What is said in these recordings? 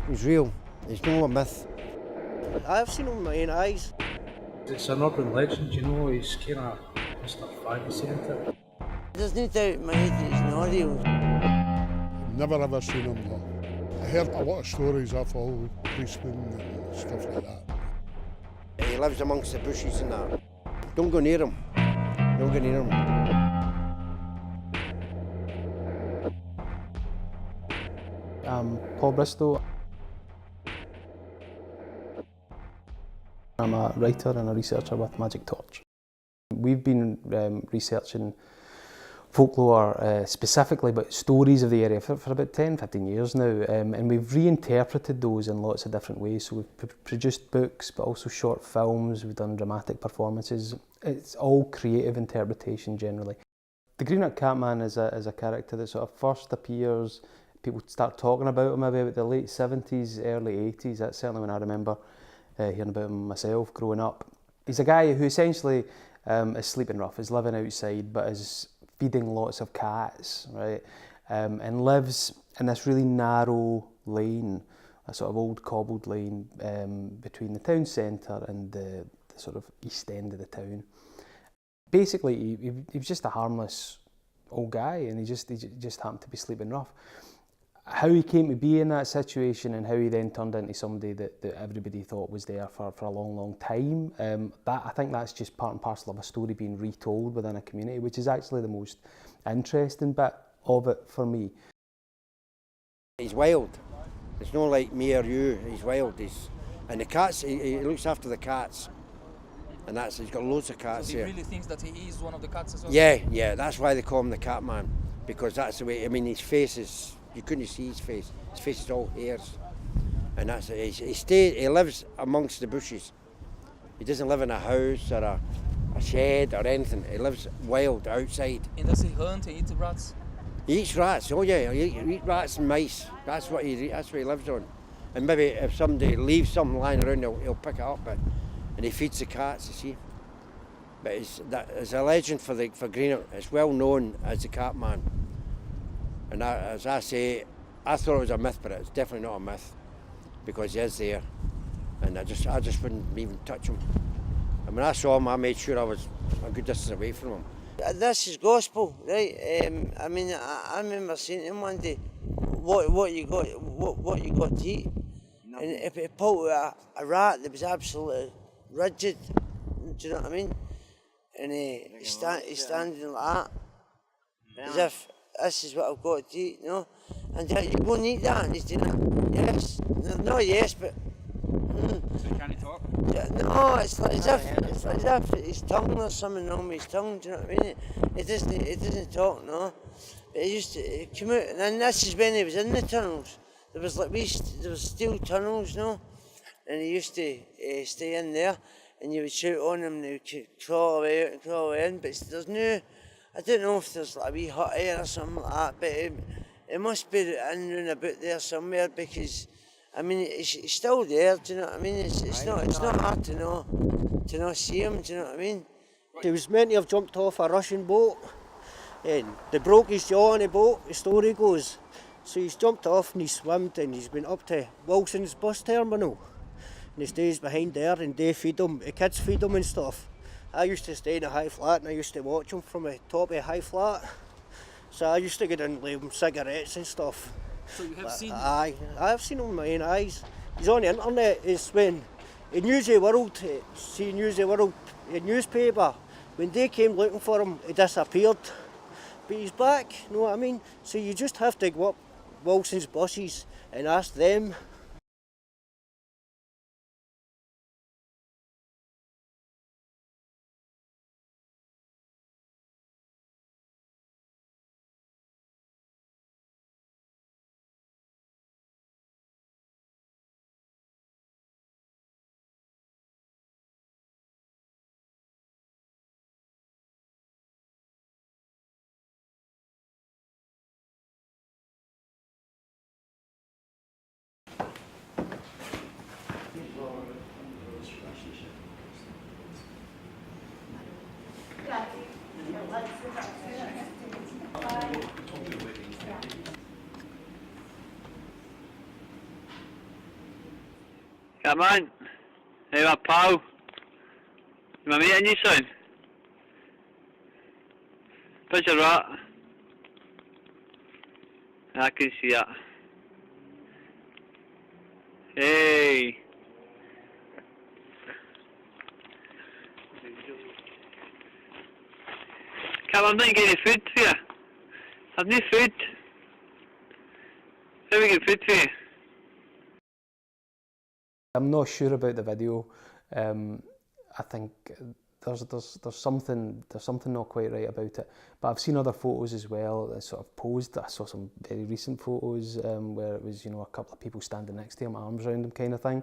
He's real. He's no a myth. I've seen him with my own eyes. It's an urban legend, you know, he's kind of Mr. Fantasy, isn't it? There's no doubt in my head that he's not real. Never ever seen him though. I heard a lot of stories of all policemen and stuff like that. He lives amongst the bushes and that. Don't go near him. Don't go near him. I'm Paul Bristow. I'm a writer and a researcher with Magic Torch. We've been researching folklore specifically, but stories of the area for about 10-15 years now, and we've reinterpreted those in lots of different ways. So we've produced books, but also short films, we've done dramatic performances. It's all creative interpretation generally. The Green Catman is a character that sort of first appears, people start talking about him maybe about the late 70s, early 80s. That's certainly when I remember hearing about him myself growing up. He's a guy who essentially is sleeping rough, is living outside, but is feeding lots of cats, right? And lives in this really narrow lane, a sort of old cobbled lane between the town centre and the sort of east end of the town. Basically, he was just a harmless old guy, and he just happened to be sleeping rough. How he came to be in that situation and how he then turned into somebody that everybody thought was there for a long, long time, I think that's just part and parcel of a story being retold within a community, which is actually the most interesting bit of it for me. He's wild. It's not like me or you. He's wild. And the cats, he looks after the cats. And he's got loads of cats here. So he really thinks that he is one of the cats as well? Yeah, that's why they call him the Catman. Because that's the way, I mean, his face is, you couldn't see his face. His face is all hairs. And that's it. He lives amongst the bushes. He doesn't live in a house or a shed or anything. He lives wild outside. And does he hunt and eat rats? He eats rats, oh yeah, he eats rats and mice. That's what he lives on. And maybe if somebody leaves something lying around, he'll pick it up. And he feeds the cats, you see. But it's a legend for Greenock. It's well known as the Catman. And as I say, I thought it was a myth, but it's definitely not a myth because he is there. And I just wouldn't even touch him. And when I saw him, I made sure I was a good distance away from him. This is gospel, right? I mean, I remember saying to him one day, what you got to eat? No. And if it pulled out a rat that was absolutely rigid, do you know what I mean? And he's standing like that, as if this is what I've got to eat, you know? And you go and eat that, and he's doing yes. No, yes, but... So can he talk? No, it's like as if his tongue or something wrong with his tongue, do you know what I mean? It doesn't talk, no. But it used to come out, and this is when he was in the tunnels. There was steel tunnels, no? And he used to stay in there, and you would shout on him, and he would crawl away out and crawl away in. But there's no, I don't know if there's like a wee hut here or something like that, but it must be in and about there somewhere because, I mean, it's still there, do you know what I mean? It's not hard to not see him, do you know what I mean? He was meant to have jumped off a Russian boat, and they broke his jaw on the boat, the story goes. So he's jumped off and he swam and he's been up to Wilson's bus terminal. And he stays behind there and they feed him, the kids feed him and stuff. I used to stay in a high flat and I used to watch him from the top of a high flat. So I used to go down and leave him cigarettes and stuff. So you have seen him? Aye, I have seen him with my own eyes. He's on the internet. It's when in News of the World, see News of the World, the newspaper, when they came looking for him, he disappeared. But he's back, you know what I mean? So you just have to go up Wilson's buses and ask them. Catman, hey my pal, you my mate and you son? Picture that. I can see that. Hey. Catman, I'm not getting any food for you. I've no food. How do we get food for you? I'm not sure about the video. I think there's something not quite right about it. But I've seen other photos as well that sort of posed. I saw some very recent photos where it was, you know, a couple of people standing next to him, arms around him, kind of thing.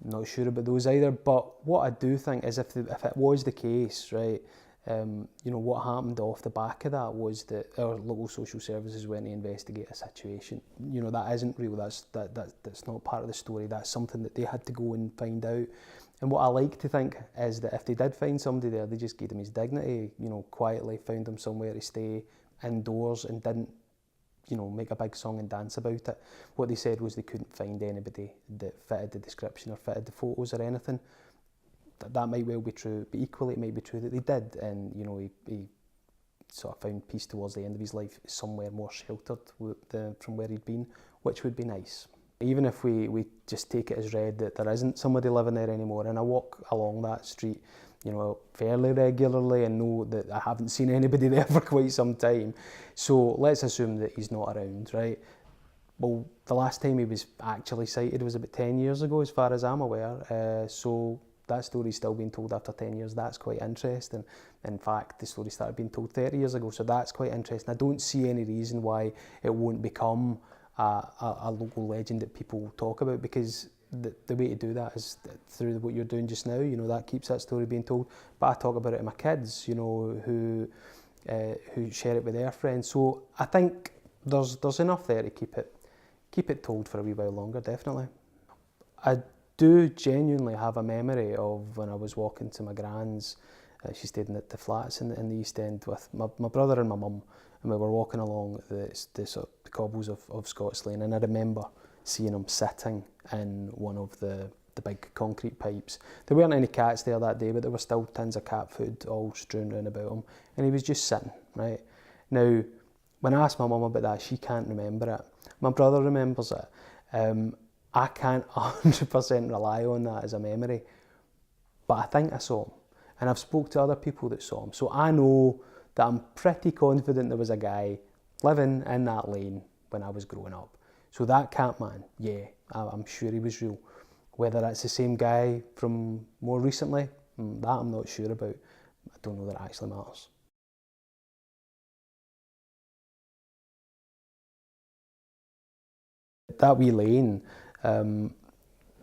I'm not sure about those either. But what I do think is if it was the case, right, you know, what happened off the back of that was that our local social services went to investigate a situation. You know, that isn't real. That's not part of the story. That's something that they had to go and find out. And what I like to think is that if they did find somebody there, they just gave him his dignity, you know, quietly found him somewhere to stay indoors and didn't, you know, make a big song and dance about it. What they said was they couldn't find anybody that fitted the description or fitted the photos or anything. That might well be true, but equally it might be true that they did, and you know, he sort of found peace towards the end of his life somewhere more sheltered from where he'd been, which would be nice. Even if we just take it as read that there isn't somebody living there anymore, and I walk along that street, you know, fairly regularly and know that I haven't seen anybody there for quite some time, so let's assume that he's not around, right? Well, the last time he was actually sighted was about 10 years ago, as far as I'm aware, so that story's still being told after 10 years. That's quite interesting. In fact, the story started being told 30 years ago, so that's quite interesting. I don't see any reason why it won't become a local legend that people talk about, because the way to do that is through what you're doing just now. You know, that keeps that story being told. But I talk about it to my kids, you know, who share it with their friends. So I think there's enough there to keep it told for a wee while longer, definitely. I do genuinely have a memory of when I was walking to my gran's. She stayed in the flats in the East End with my brother and my mum, and we were walking along the cobbles of Scots Lane, and I remember seeing him sitting in one of the big concrete pipes. There weren't any cats there that day, but there were still tins of cat food all strewn around about him, and he was just sitting, right? Now, when I asked my mum about that, she can't remember it. My brother remembers it. I can't 100% rely on that as a memory, but I think I saw him, and I've spoke to other people that saw him, so I know that I'm pretty confident there was a guy living in that lane when I was growing up. So that Catman, yeah, I'm sure he was real. Whether that's the same guy from more recently, that I'm not sure about. I don't know that it actually matters. That wee lane,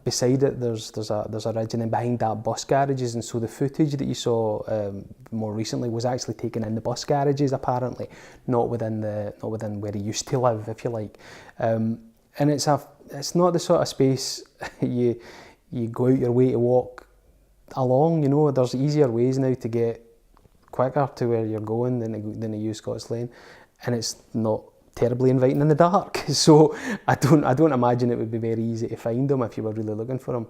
beside it there's a ridge, and then behind that bus garages, and so the footage that you saw more recently was actually taken in the bus garages, apparently, not within where he used to live, if you like. And it's not the sort of space you go out your way to walk along, you know. There's easier ways now to get quicker to where you're going than to use Scots Lane, and it's not terribly inviting in the dark, so I don't imagine it would be very easy to find him if you were really looking for him.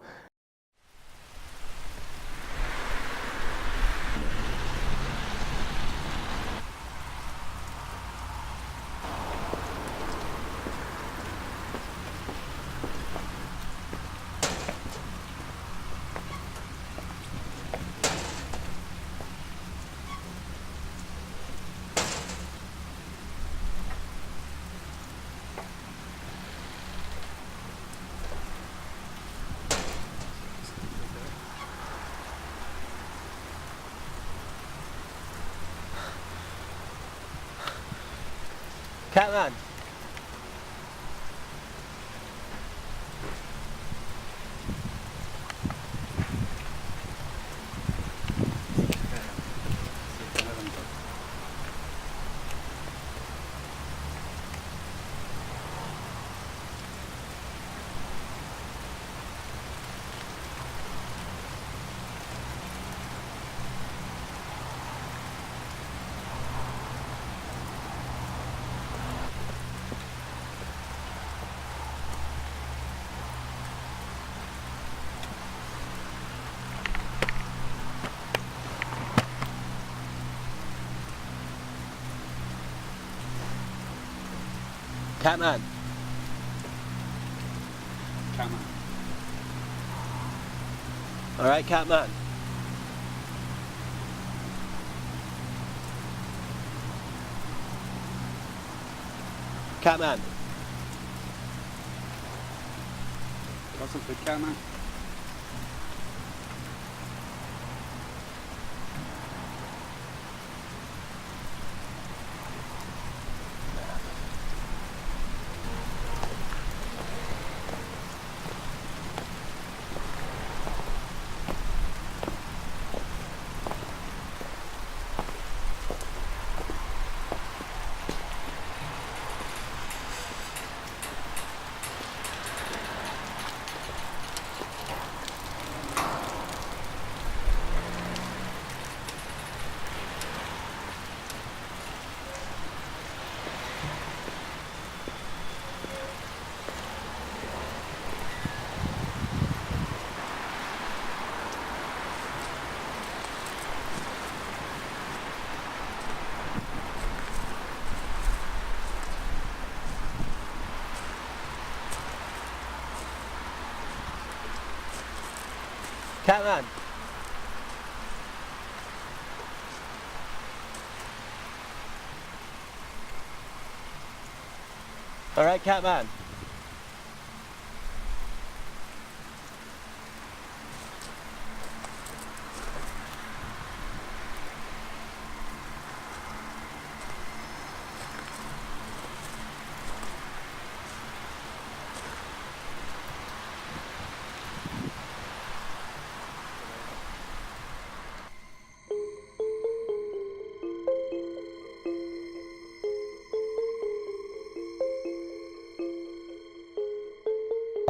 Catman. Catman. Catman. All right, Catman. Catman. Got some food, Catman? Catman. All right, Catman.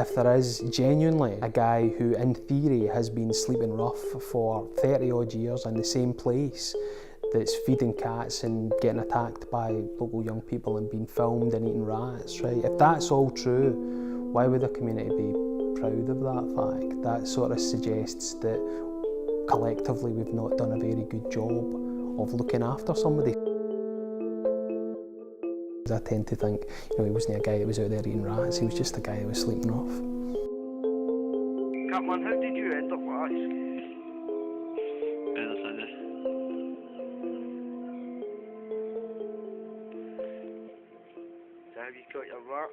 If there is genuinely a guy who in theory has been sleeping rough for 30 odd years in the same place, that's feeding cats and getting attacked by local young people and being filmed and eating rats, right? If that's all true, why would the community be proud of that fact? That sort of suggests that collectively we've not done a very good job of looking after somebody. I tend to think, he wasn't a guy that was out there eating rats, he was just a guy that was sleeping rough. Catman, how did you end up with ice? I understand this. So have you got your rat?